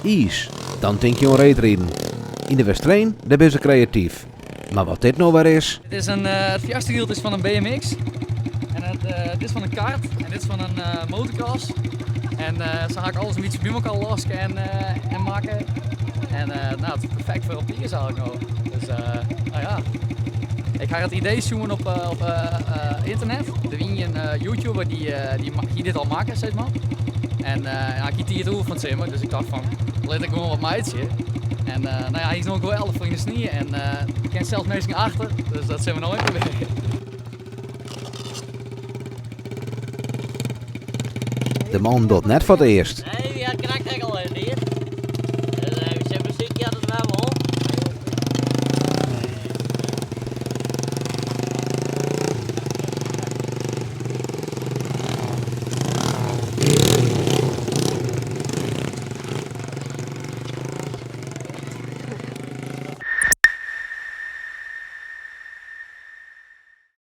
Ijs, dan denk je aan reetrieden. In de Westreen, daar ben ze creatief. Maar wat dit nou weer is... Het is het verjaardagswiel is van een BMX. En dit is van een kart. En dit is van een motocross. En zo ga ik alles een beetje bij elkaar los en maken. En nou, het is perfect voor op de is eigenlijk nou. Dus nou ja. Ik ga het idee zoeken op internet. Er was een YouTuber die dit al maakt, zeg maar. En ik heb hier het over van Zimmer, dus ik dacht van, laat ik gewoon wat meidje. En nou ja, hij is nog wel 11 vrienden snieën en ik ken zelfs mensen achter, dus dat zijn we nooit meer. De man doet net voor het eerst.